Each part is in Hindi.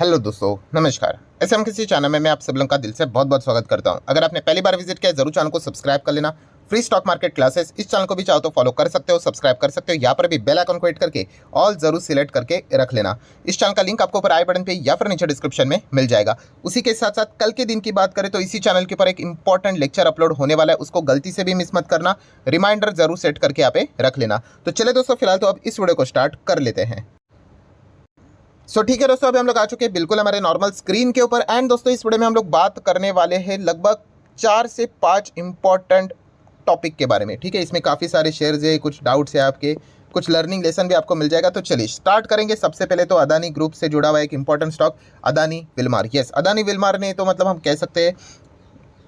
हेलो दोस्तों, नमस्कार। एसएम किसी चैनल में मैं आप सब लोगों का दिल से बहुत बहुत स्वागत करता हूं। अगर आपने पहली बार विजिट किया जरूर चैनल को सब्सक्राइब कर लेना। फ्री स्टॉक मार्केट क्लासेस इस चैनल को भी चाहो तो फॉलो कर सकते हो, सब्सक्राइब कर सकते हो। यहाँ पर भी बेल आइकन को हिट करके ऑल जरूर सिलेक्ट करके रख लेना। इस चैनल का लिंक आपको ऊपर आई बटन पे या फिर नीचे डिस्क्रिप्शन में मिल जाएगा। उसी के साथ साथ कल के दिन की बात करें तो इसी चैनल के ऊपर एक इंपॉर्टेंट लेक्चर अपलोड होने वाला है, उसको गलती से भी मिस मत करना। रिमाइंडर जरूर सेट करके यहाँ पे रख लेना। तो चले दोस्तों, फिलहाल तो अब इस वीडियो को स्टार्ट कर लेते हैं। ठीक है दोस्तों, अभी हम लोग आ चुके हैं बिल्कुल हमारे नॉर्मल स्क्रीन के ऊपर। एंड दोस्तों इस वीडियो में हम लोग बात करने वाले हैं लगभग 4 से 5 इंपॉर्टेंट टॉपिक के बारे में। ठीक है, इसमें काफ़ी सारे शेयर्स है, कुछ डाउट्स है आपके, कुछ लर्निंग लेसन भी आपको मिल जाएगा। तो चलिए स्टार्ट करेंगे। सबसे पहले तो अदानी ग्रुप से जुड़ा हुआ एक important stock Adani Wilmar. Yes, Adani Wilmar ने तो मतलब हम कह सकते हैं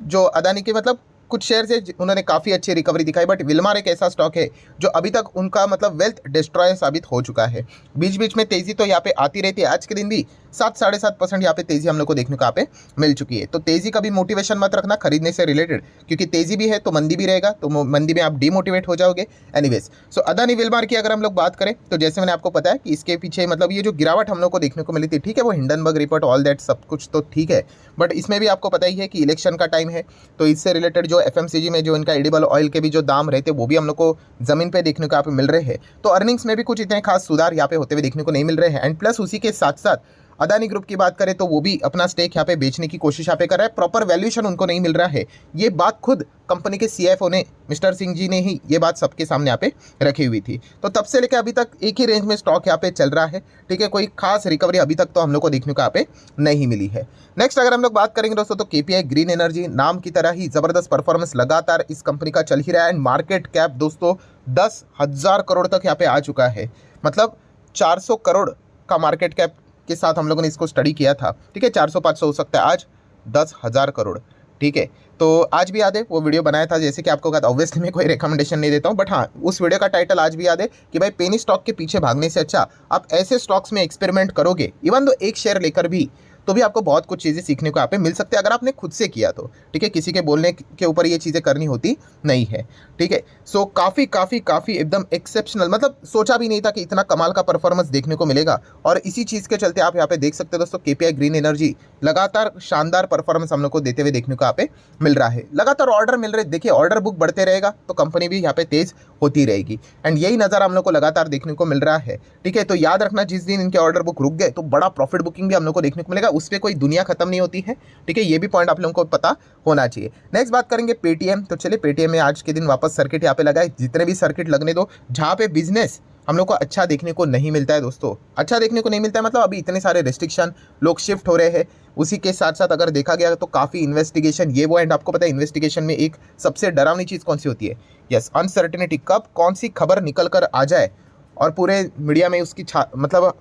जो अदानी के मतलब कुछ शेयर्स है उन्होंने काफ़ी अच्छी रिकवरी दिखाई, बट विलमार एक ऐसा स्टॉक है जो अभी तक उनका मतलब वेल्थ डिस्ट्रॉय साबित हो चुका है। बीच बीच में तेज़ी तो यहाँ पे आती रहती है। आज के दिन भी 7-7.5% यहाँ पे तेज़ी हम लोग को देखने को यहाँ पे मिल चुकी है। तो तेज़ी का भी मोटिवेशन मत रखना खरीदने से रिलेटेड, क्योंकि तेज़ी भी है तो मंदी भी रहेगा, तो मंदी में आप डीमोटिवेट हो जाओगे। एनीवेज, सो अदानी विलमार की अगर हम लोग बात करें तो जैसे मैंने आपको बताया कि इसके पीछे मतलब ये जो गिरावट हम लोग को देखने को मिली थी, ठीक है, वो हिंडनबर्ग रिपोर्ट ऑल दैट सब कुछ तो ठीक है, बट इसमें भी आपको पता ही है कि इलेक्शन का टाइम है, तो इससे रिलेटेड जो एफएमसीजी में जो इनका एडिबल ऑयल के भी जो दाम रहते वो भी हम लोग को जमीन पे देखने को यहाँ पे मिल रहे हैं। तो अर्निंग्स में भी कुछ इतने खास सुधार यहाँ पे होते हुए देखने को नहीं मिल रहे हैं। एंड प्लस उसी के साथ साथ अदानी ग्रुप की बात करें तो वो भी अपना स्टेक यहाँ पे बेचने की कोशिश यहाँ पे कर रहा है। प्रॉपर वैल्यूएशन उनको नहीं मिल रहा है। ये बात खुद कंपनी के सीएफओ ने, मिस्टर सिंह जी ने ही ये बात सबके सामने यहाँ पे रखी हुई थी। तो तब से लेकर अभी तक एक ही रेंज में स्टॉक यहाँ पे चल रहा है। ठीक है, कोई खास रिकवरी अभी तक तो हम लोग को देखने को यहाँ पे नहीं मिली है। नेक्स्ट अगर हम लोग बात करेंगे दोस्तों तो केपीआई ग्रीन एनर्जी नाम की तरह ही जबरदस्त परफॉर्मेंस लगातार इस कंपनी का चल ही रहा है। एंड मार्केट कैप दोस्तों 10,000 करोड़ तक यहाँ पे आ चुका है। मतलब 400 करोड़ का मार्केट कैप के साथ हम लोगों ने इसको स्टडी किया था। ठीक है, 400-500 हो सकता है, आज 10,000 करोड़। ठीक है, तो आज भी याद है वो वीडियो बनाया था, जैसे कि आपको कहा था। ऑब्वियसली मैं कोई रिकमेंडेशन नहीं देता हूँ, बट हाँ उस वीडियो का टाइटल आज भी याद है कि भाई पेनी स्टॉक के पीछे भागने से अच्छा आप ऐसे स्टॉक्स में एक्सपेरिमेंट करोगे, इवन दो एक शेयर लेकर भी, तो भी आपको बहुत कुछ चीज़ें सीखने को यहाँ पे मिल सकती है अगर आपने खुद से किया तो। ठीक है, किसी के बोलने के ऊपर ये चीज़ें करनी होती नहीं है। ठीक है, सो काफ़ी काफ़ी काफ़ी एकदम एक्सेप्शनल, मतलब सोचा भी नहीं था कि इतना कमाल का परफॉर्मेंस देखने को मिलेगा। और इसी चीज़ के चलते आप यहाँ पे देख सकते हो दोस्तों, केपीआई ग्रीन एनर्जी लगातार शानदार परफॉर्मेंस हम लोग को देते हुए देखने को यहाँ पे मिल रहा है। लगातार ऑर्डर मिल रहे, देखिए ऑर्डर बुक बढ़ते रहेगा तो कंपनी भी यहाँ पे तेज होती रहेगी। एंड यही नज़र हम लोग को लगातार देखने को मिल रहा है। ठीक है, तो याद रखना जिस दिन इनके ऑर्डर बुक रुक गए तो बड़ा प्रॉफिट बुकिंग भी हम लोग को देखने को मिलेगा। उस पर कोई दुनिया खत्म नहीं होती है। ठीक है, ये भी पॉइंट आप लोगों को पता होना चाहिए। नेक्स्ट बात करेंगे पेटीएम। तो चलिए पेटीएम में आज के दिन वापस सर्किट यहाँ पे लगाए, जितने भी सर्किट लगने दो जहाँ पे बिजनेस हम लोग को अच्छा देखने को नहीं मिलता है दोस्तों। अच्छा देखने को नहीं मिलता है मतलब अभी इतने सारे रेस्ट्रिक्शन, लोग शिफ्ट हो रहे हैं। उसी के साथ साथ अगर देखा गया तो काफ़ी इन्वेस्टिगेशन ये वो। एंड आपको पता है इन्वेस्टिगेशन में एक सबसे डरावनी चीज़ कौन सी होती है? Yes, uncertainty. कब कौन सी खबर निकल कर आ जाए और पूरे मीडिया में उसकी मतलब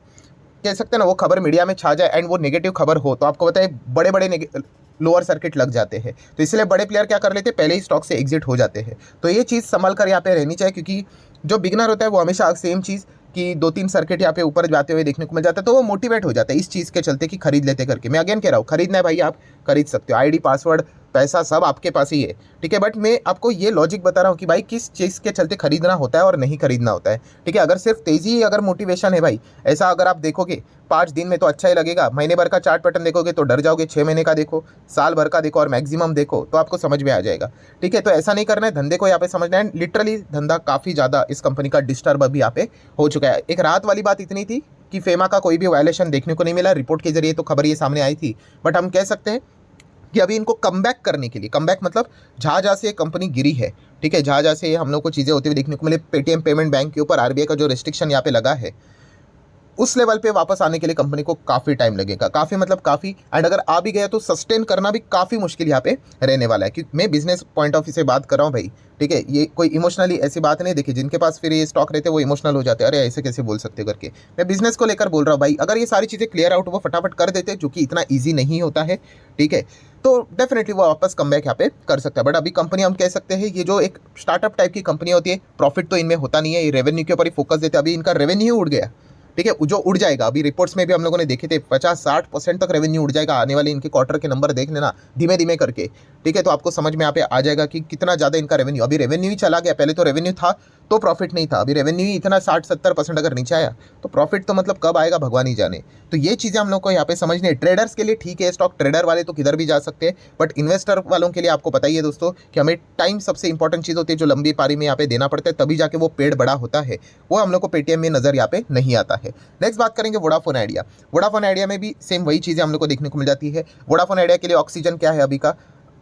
कह सकते हैं ना, वो खबर मीडिया में छा जाए एंड वो नेगेटिव खबर हो, तो आपको पता है बड़े बड़े लोअर सर्किट लग जाते हैं। तो इसलिए बड़े प्लेयर क्या कर लेते हैं, पहले ही स्टॉक से एग्जिट हो जाते हैं। तो ये चीज़ संभल कर यहाँ पे रहनी चाहिए, क्योंकि जो बिगनर होता है वो हमेशा सेम चीज़ कि 2-3 सर्किट यहाँ पे ऊपर जाते हुए देखने को मिल जाता है, तो वो मोटिवेट हो जाता है इस चीज़ के चलते कि खरीद लेते करके। मैं अगेन कह रहा हूँ, खरीदना है भाई आप खरीद सकते हो, आईडी पासवर्ड पैसा सब आपके पास ही है। ठीक है, बट मैं आपको ये लॉजिक बता रहा हूँ कि भाई किस चीज़ के चलते खरीदना होता है और नहीं खरीदना होता है। ठीक है, अगर सिर्फ तेज़ी ही अगर मोटिवेशन है भाई, ऐसा अगर आप देखोगे 5 दिन में तो अच्छा ही लगेगा, महीने भर का चार्ट पैटर्न देखोगे तो डर जाओगे, 6 महीने का देखो, साल भर का देखो और मैक्सिमम देखो तो आपको समझ में आ जाएगा। ठीक है, तो ऐसा नहीं करना है, धंधे को यहाँ पे समझना है। लिटरली धंधा काफ़ी ज़्यादा इस कंपनी का डिस्टर्ब अभी यहाँ पे हो चुका है। एक राहत वाली बात इतनी थी कि फेमा का कोई भी वायलेशन देखने को नहीं मिला, रिपोर्ट के जरिए तो खबर ये सामने आई थी, बट हम कह सकते हैं कि अभी इनको कमबैक करने के लिए, कमबैक मतलब जहाँ से कंपनी गिरी है, ठीक है, जहाँ से हम लोग को चीज़ें होती हुई देखने को मिले, पेटीएम पेमेंट बैंक के ऊपर आरबीआई का जो रेस्ट्रिक्शन यहाँ पे लगा है, उस लेवल पे वापस आने के लिए कंपनी को काफ़ी टाइम लगेगा, काफ़ी मतलब काफ़ी। एंड अगर आ भी गया तो सस्टेन करना भी काफ़ी मुश्किल यहाँ पे रहने वाला है, क्योंकि मैं बिजनेस पॉइंट ऑफ व्यू से बात कर रहा हूँ भाई। ठीक है, ये कोई इमोशनली ऐसी बात नहीं। देखिए जिनके पास फिर ये स्टॉक रहते हैं वो इमोशनल हो जाते हैं, अरे ऐसे कैसे बोल सकते करके। मैं बिजनेस को लेकर बोल रहा हूँ भाई, अगर ये सारी चीज़ें क्लियर आउट वो फटाफट कर देते, जो कि इतना ईजी नहीं होता है, ठीक है, तो डेफिनेटली वो वापस कमबैक यहाँ पे कर सकता है। बट अभी कंपनी हम कह सकते हैं ये जो एक स्टार्टअप टाइप की कंपनी होती है, प्रॉफिट तो इनमें होता नहीं है, ये रेवेन्यू के ऊपर ही फोकस देते हैं। अभी इनका रेवेन्यू उड़ गया, ठीक है, जो उड़ जाएगा। अभी रिपोर्ट्स में भी हम लोगों ने देखे थे 50-60% तक रेवेन्यू उड़ जाएगा। आने वाले इनके क्वार्टर के नंबर देख लेना धीमे धीमे करके, ठीक है, तो आपको समझ में यहाँ पे आ जाएगा कि कितना ज़्यादा इनका रेवेन्यू, अभी रेवेन्यू ही चला गया। पहले तो रेवेन्यू था तो प्रॉफिट नहीं था, अभी रेवेन्यू ही इतना 60-70% अगर नीचे आया तो प्रॉफिट तो मतलब कब आएगा भगवान ही जाने। तो ये चीज़ें हम लोग को यहाँ पे समझनी है। ट्रेडर्स के लिए ठीक है, स्टॉक ट्रेडर वाले तो किधर भी जा सकते हैं, बट इन्वेस्टर वालों के लिए आपको पता ही है दोस्तों कि हमें टाइम सबसे इंपॉर्टेंट चीज़ होती है, जो लंबी पारी में यहाँ पे देना पड़ता है, तभी जाके वो पेड़ बड़ा होता है। वो हम लोग को पेटीएम में नजर यहाँ पे नहीं आता है। नेक्स्ट बात करेंगे वोडाफोन आइडिया। वोडाफोन आइडिया में भी सेम वही चीज़ें हम लोग को देखने को मिल जाती है। वोडाफोन आइडिया के लिए ऑक्सीजन क्या है अभी का,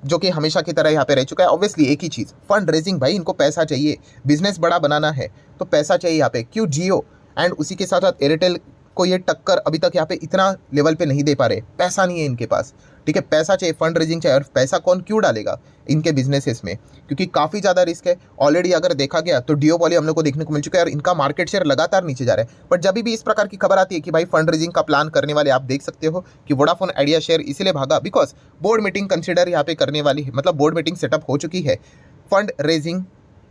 जो कि हमेशा की तरह यहाँ पे रह चुका है। ऑब्वियसली एक ही चीज़, फंड रेजिंग। भाई इनको पैसा चाहिए, बिजनेस बड़ा बनाना है तो पैसा चाहिए यहाँ पे। क्यों जियो एंड उसी के साथ साथ एयरटेल को ये टक्कर अभी तक यहाँ पे इतना लेवल पे नहीं दे पा रहे? पैसा नहीं है इनके पास, ठीक है, पैसा चाहिए, फंड रेजिंग चाहिए। और पैसा कौन क्यों डालेगा इनके बिजनेसेस में? क्योंकि काफ़ी ज़्यादा रिस्क है। ऑलरेडी अगर देखा गया तो डियोपॉली हम लोग को देखने को मिल चुका है और इनका मार्केट शेयर लगातार नीचे जा रहा है। बट जब भी इस प्रकार की खबर आती है कि भाई फंड रेजिंग का प्लान करने वाले, आप देख सकते हो कि वोडाफोन आइडिया शेयर इसीलिए भागा बिकॉज बोर्ड मीटिंग कंसिडर यहाँ पे करने वाली है, मतलब बोर्ड मीटिंग सेटअप हो चुकी है फंड रेजिंग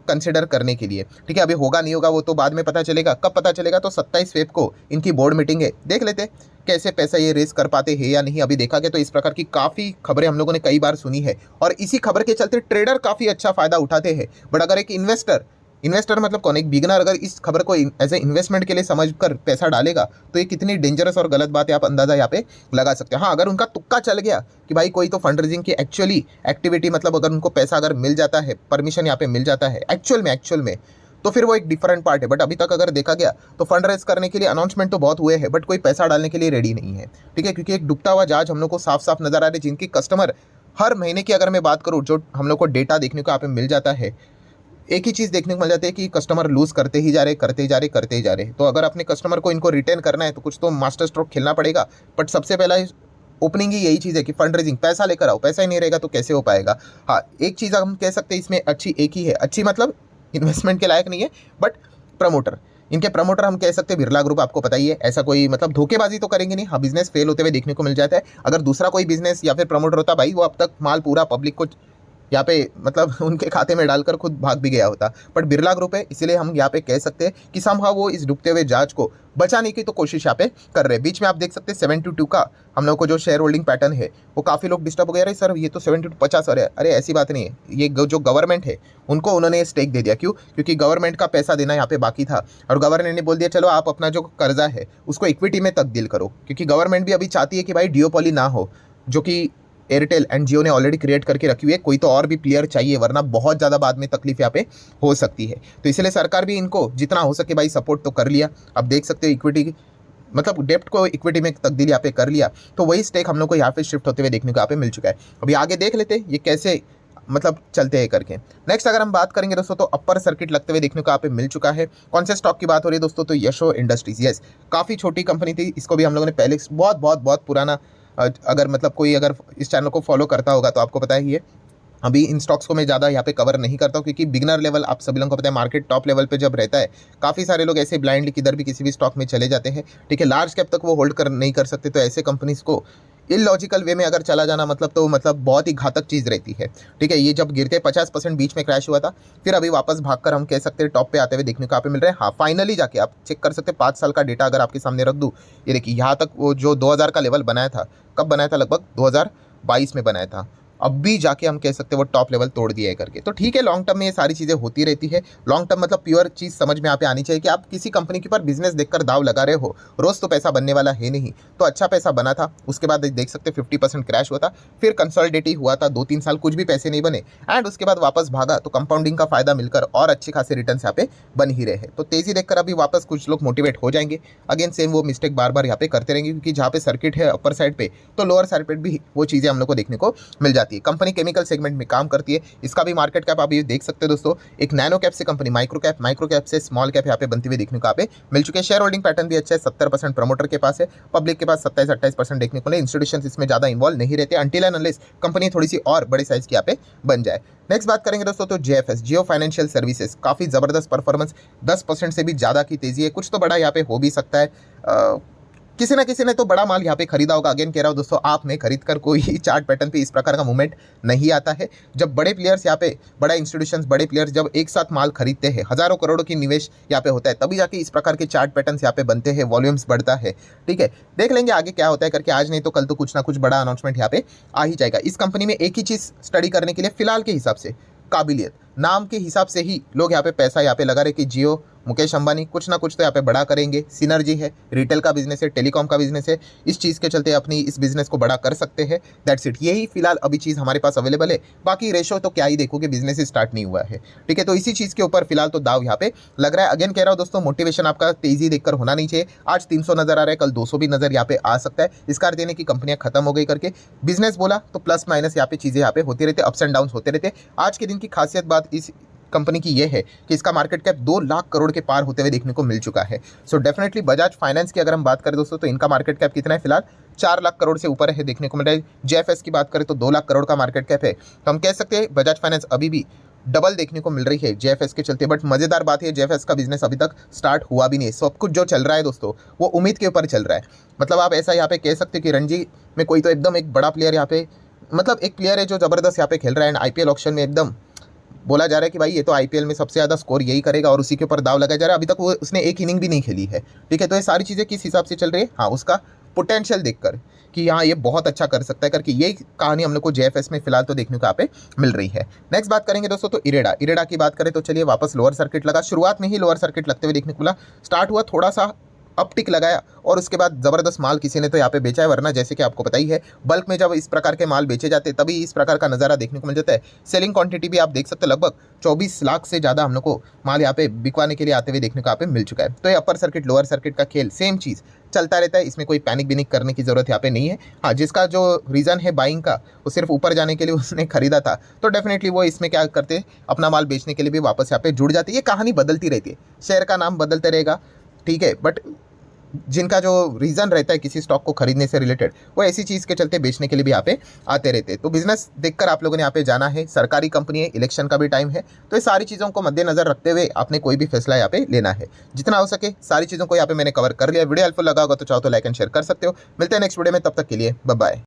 कंसिडर करने के लिए, ठीक है। अभी होगा नहीं होगा वो तो बाद में पता चलेगा। कब पता चलेगा? तो 27 फेब को इनकी बोर्ड मीटिंग है। देख लेते कैसे पैसा ये रेस कर पाते हैं या नहीं। अभी देखा गया तो इस प्रकार की काफ़ी खबरें हम लोगों ने कई बार सुनी है और इसी खबर के चलते ट्रेडर काफ़ी अच्छा फायदा उठाते हैं। बट अगर एक इन्वेस्टर मतलब कौन, एक बिगनर अगर इस खबर को एज ए इन्वेस्टमेंट के लिए समझकर पैसा डालेगा तो ये कितनी डेंजरस और गलत बात है, आप अंदाजा यहाँ पे लगा सकते हैं। हाँ, अगर उनका तुक्का चल गया कि भाई कोई तो फंड रेजिंग की एक्चुअली एक्टिविटी, मतलब अगर उनको पैसा अगर मिल जाता है, परमिशन यहाँ पे मिल जाता है एक्चुअल में तो फिर वो एक डिफरेंट पार्ट है। बट अभी तक अगर देखा गया तो फंड रेज करने के लिए अनाउंसमेंट तो बहुत हुए हैं बट कोई पैसा डालने के लिए रेडी नहीं है, ठीक है। क्योंकि एक डूबता हुआ जहाज हम लोग को साफ साफ नजर आ रहे हैं, जिनकी कस्टमर हर महीने की अगर मैं बात करूँ, जो हम लोग को डेटा देखने को यहाँ पे मिल जाता है, एक ही चीज़ देखने को मिल जाती है कि कस्टमर लूज करते ही जा रहे। तो अगर अपने कस्टमर को इनको रिटेन करना है तो कुछ तो मास्टर स्ट्रोक खेलना पड़ेगा। बट सबसे पहला ओपनिंग ही यही चीज़ है कि फंड रेजिंग, पैसा लेकर आओ। पैसा ही नहीं रहेगा तो कैसे हो पाएगा? हाँ, एक चीज़ हम कह सकते हैं इसमें अच्छी एक ही है, अच्छी मतलब इन्वेस्टमेंट के लायक नहीं है, बट प्रमोटर, इनके प्रमोटर हम कह सकते हैं बिरला ग्रुप, आपको पता ही है। ऐसा कोई मतलब धोखेबाजी तो करेंगे नहीं। हाँ, बिजनेस फेल होते हुए देखने को मिल जाता है। अगर दूसरा कोई बिजनेस या फिर प्रमोटर होता भाई, वो अब तक माल पूरा पब्लिक को यहाँ पे मतलब उनके खाते में डालकर खुद भाग भी गया होता। बट बिरला ग्रुप है, इसलिए हम यहाँ पे कह सकते हैं कि समहाउ वो इस डूबते हुए जहाज को बचाने की तो कोशिश यहाँ पे कर रहे हैं। बीच में आप देख सकते हैं 72 का हम लोग को जो शेयर होल्डिंग पैटर्न है वो काफ़ी लोग डिस्टर्ब हो गया। अरे सर ये तो 72 50, अरे ऐसी बात नहीं है। ये जो गवर्नमेंट है उनको उन्होंने स्टेक दे दिया। क्यों? क्योंकि गवर्नमेंट का पैसा देना यहाँ पे बाकी था और गवर्नमेंट ने बोल दिया चलो आप अपना जो कर्जा है उसको इक्विटी में तब्दील करो। क्योंकि गवर्नमेंट भी अभी चाहती है कि भाई डियोपॉली ना हो, जो कि एयरटेल एंड जियो ने ऑलरेडी क्रिएट करके रखी हुई है। कोई तो और भी प्लेयर चाहिए, वरना बहुत ज़्यादा बाद में तकलीफ यहाँ पे हो सकती है। तो इसलिए सरकार भी इनको जितना हो सके भाई सपोर्ट तो कर लिया। अब देख सकते हो इक्विटी मतलब डेप्ट को इक्विटी में तब्दील यहाँ पे कर लिया, तो वही स्टेक हम लोग को यहाँ पे शिफ्ट होते हुए देखने को यहाँ पे मिल चुका है। अभी आगे देख लेते हैं ये कैसे मतलब चलते हैं करके। नेक्स्ट अगर हम बात करेंगे दोस्तों तो अपर सर्किट लगते हुए देखने को यहाँ पे मिल चुका है। कौन से स्टॉक की बात हो रही है दोस्तों? तो यशो इंडस्ट्रीज। यस, काफ़ी छोटी कंपनी थी, इसको भी हम लोगों ने पहले बहुत पुराना, अगर मतलब कोई अगर इस चैनल को फॉलो करता होगा तो आपको पता ही है। अभी इन स्टॉक्स को मैं ज़्यादा यहाँ पे कवर नहीं करता हूँ क्योंकि बिगनर लेवल आप सभी लोगों को पता है, मार्केट टॉप लेवल पे जब रहता है काफ़ी सारे लोग ऐसे ब्लाइंडली किधर भी किसी भी स्टॉक में चले जाते हैं, ठीक है। लार्ज कैप तक वो होल्ड कर नहीं कर सकते, तो ऐसे कंपनीज को इलॉजिकल वे में अगर चला जाना मतलब बहुत ही घातक चीज़ रहती है, ठीक है। ये जब गिरते 50% बीच में क्रैश हुआ था, फिर अभी वापस भागकर हम कह सकते हैं टॉप पे आते हुए देखने को यहाँ पे मिल रहे हैं। हाँ, फाइनली जाके आप चेक कर सकते हैं 5 साल का डेटा अगर आपके सामने रख दूँ, ये देखिए यहाँ तक वो जो 2000 का लेवल बनाया था, कब बनाया था? लगभग 2022 में बनाया था। अब भी जाके हम कह सकते हैं वो टॉप लेवल तोड़ दिया है करके। तो ठीक है, लॉन्ग टर्म में ये सारी चीज़ें होती रहती है। लॉन्ग टर्म मतलब प्योर चीज़ समझ में यहाँ पे आनी चाहिए कि आप किसी कंपनी के ऊपर बिजनेस देखकर दाव लगा रहे हो, रोज़ तो पैसा बनने वाला है नहीं। तो अच्छा पैसा बना था, उसके बाद देख सकते 50% क्रैश हुआ था, फिर कंसोलिडेट ही हुआ था 2-3 साल, कुछ भी पैसे नहीं बने एंड उसके बाद वापस भागा, तो कंपाउंडिंग का फायदा मिलकर और अच्छे खासे रिटर्न यहाँ पे बन ही रहे हैं। तो तेज़ी देखकर अभी वापस कुछ लोग मोटिवेट हो जाएंगे। अगेन सेम वो मिस्टेक बार बार यहाँ पे करते रहेंगे क्योंकि जहाँ पे सर्किट है अपर साइड पे, तो लोअर साइड पे भी वो चीज़ें हम लोग को देखने को मिल जाती है। कंपनी केमिकल सेगमेंट में काम करती है, इसका भी मार्केट कैप आप ये देख सकते हैं दोस्तों। एक नैनो कैप से कंपनी माइक्रो कैप से स्मॉल कैप यहाँ पे बनती हुई देखने को यहाँ पे मिल चुके हैं। शेयर होल्डिंग पैटर्न भी अच्छा है, 70% प्रमोटर के पास है, पब्लिक के पास 27-28% देखने को नहीं। इंस्टीट्यूशन इसमें ज़्यादा इन्वॉल्व नहीं रहते अनटिल एंड अनलेस कंपनी थोड़ी सी और बड़े साइज की यहाँ पे बन जाए। नेक्स्ट बात करेंगे दोस्तों तो JFS, जियो फाइनेंशियल सर्विसेज, काफ़ी ज़बरदस्त परफॉर्मेंस, 10% से भी ज़्यादा की तेज़ी है। कुछ तो बड़ा यहाँ पे हो भी सकता है, किसी ना किसी ने तो बड़ा माल यहाँ पे खरीदा होगा। अगेन कह रहा हूँ दोस्तों, आपने खरीद कर कोई चार्ट पैटर्न पे इस प्रकार का मूवमेंट नहीं आता है। जब बड़े प्लेयर्स यहाँ पे, बड़ा इंस्टीट्यूशंस, बड़े प्लेयर्स जब एक साथ माल खरीदते हैं, हजारों करोड़ों की निवेश यहाँ पे होता है, तभी जाके इस प्रकार के चार्ट पैटर्न्स यहाँ पे बनते हैं, वॉल्यूम्स बढ़ता है। ठीक है, देख लेंगे आगे क्या होता है करके, आज नहीं तो कल तो कुछ ना कुछ बड़ा अनाउंसमेंट यहाँ पे आ ही जाएगा। इस कंपनी में एक ही चीज़ स्टडी करने के लिए फिलहाल के हिसाब से, काबिलियत, नाम के हिसाब से ही लोग यहाँ पे पैसा यहाँ पे लगा रहे कि जियो, मुकेश अंबानी कुछ ना कुछ तो यहाँ पे बड़ा करेंगे। सिनर्जी है, रिटेल का बिजनेस है, टेलीकॉम का बिजनेस है, इस चीज़ के चलते अपनी इस बिजनेस को बड़ा कर सकते हैं। दैट्स इट, यही फिलहाल अभी चीज़ हमारे पास अवेलेबल है। बाकी रेशो तो क्या ही देखोगे, बिजनेस ही स्टार्ट नहीं हुआ है। ठीक है, तो इसी चीज़ के ऊपर फिलहाल तो दाव यहाँ पे लग रहा है। अगेन कह रहा हूँ दोस्तों, मोटिवेशन आपका तेजी देखकर होना नहीं चाहिए। आज 300 नजर आ रहा है, कल 200 भी नजर यहाँ पे आ सकता है। इसका अर्थ देने की कंपनियां खत्म हो गई करके बिजनेस बोला तो प्लस माइनस यहाँ पे चीज़ें यहाँ पे होती रहती है, अप्स एंड डाउन होते रहते। आज के दिन की खासियत बात इस कंपनी की ये है कि इसका मार्केट कैप 2 लाख करोड़ के पार होते हुए देखने को मिल चुका है। सो डेफिनेटली बजाज फाइनेंस की अगर हम बात करें दोस्तों, तो इनका मार्केट कैप कितना है, फिलहाल 4 लाख करोड़ से ऊपर है देखने को मिल रहा है। जेएफएस की बात करें तो 2 लाख करोड़ का मार्केट कैप है। तो हम कह सकते हैं बजाज फाइनेंस अभी भी डबल देखने को मिल रही है जेएफएस के चलते। बट मजेदार बात है, जेएफएस का बिजनेस अभी तक स्टार्ट हुआ भी नहीं है। सब कुछ जो चल रहा है दोस्तों, वो उम्मीद के ऊपर चल रहा है। मतलब आप ऐसा यहाँ पे कह सकते हैं कि रणजी में कोई तो एकदम एक बड़ा प्लेयर यहाँ पे, मतलब एक प्लेयर है जो जबरदस्त यहाँ पे खेल रहा है, एंड आईपीएल ऑक्शन में एकदम बोला जा रहा है कि भाई ये तो आईपीएल में सबसे ज़्यादा स्कोर यही करेगा, और उसी के ऊपर दाव लगाया जा रहा है। अभी तक वो उसने एक इनिंग भी नहीं खेली है। ठीक है, तो ये सारी चीज़ें किस हिसाब से चल रही है, हाँ उसका पोटेंशियल देखकर कि हाँ ये बहुत अच्छा कर सकता है करके, ये कहानी हम लोग को जेएफएस में फिलहाल तो देखने को यहाँ पे मिल रही है। नेक्स्ट बात करेंगे दोस्तों, तो इरेडा की बात करें तो चलिए, वापस लोअर सर्किट लगा, शुरुआत में ही लोअर सर्किट लगते हुए देखने को मिला। स्टार्ट हुआ, थोड़ा सा अपटिक लगाया, और उसके बाद ज़बरदस्त माल किसी ने तो यहाँ पे बेचा है। वरना जैसे कि आपको पता ही है, बल्क में जब इस प्रकार के माल बेचे जाते हैं तभी इस प्रकार का नज़ारा देखने को मिल जाता है। सेलिंग क्वांटिटी भी आप देख सकते हो, लगभग 24 लाख से ज़्यादा हम लोग को माल यहाँ पे बिकवाने के लिए आते हुए देखने को यहाँ पे मिल चुका है। तो ये अपर सर्किट लोअर सर्किट का खेल सेम चीज़ चलता रहता है, इसमें कोई पैनिक बिनिक करने की ज़रूरत यहाँ पे नहीं है। हाँ, जिसका जो रीज़न है बाइंग का, वो सिर्फ ऊपर जाने के लिए उसने खरीदा था, तो डेफिनेटली वो इसमें क्या करते, अपना माल बेचने के लिए भी वापस यहाँ पे जुड़ जाते। ये कहानी बदलती रहती है, शेयर का नाम बदलते रहेगा। ठीक है, बट जिनका जो रीज़न रहता है किसी स्टॉक को खरीदने से रिलेटेड, वो ऐसी चीज़ के चलते बेचने के लिए भी यहाँ पे आते रहते हैं। तो बिजनेस देखकर आप लोगों ने यहाँ पे जाना है। सरकारी कंपनी है, इलेक्शन का भी टाइम है, तो ये सारी चीज़ों को मद्देनजर रखते हुए आपने कोई भी फैसला यहाँ पे लेना है। जितना हो सके सारी चीज़ों को यहाँ पे मैंने कवर कर लिया। वीडियो हेल्पफुल लगा होगा तो चाहो तो लाइक एंड शेयर कर सकते हो। मिलते हैं नेक्स्ट वीडियो में, तब तक के लिए बाय बाय।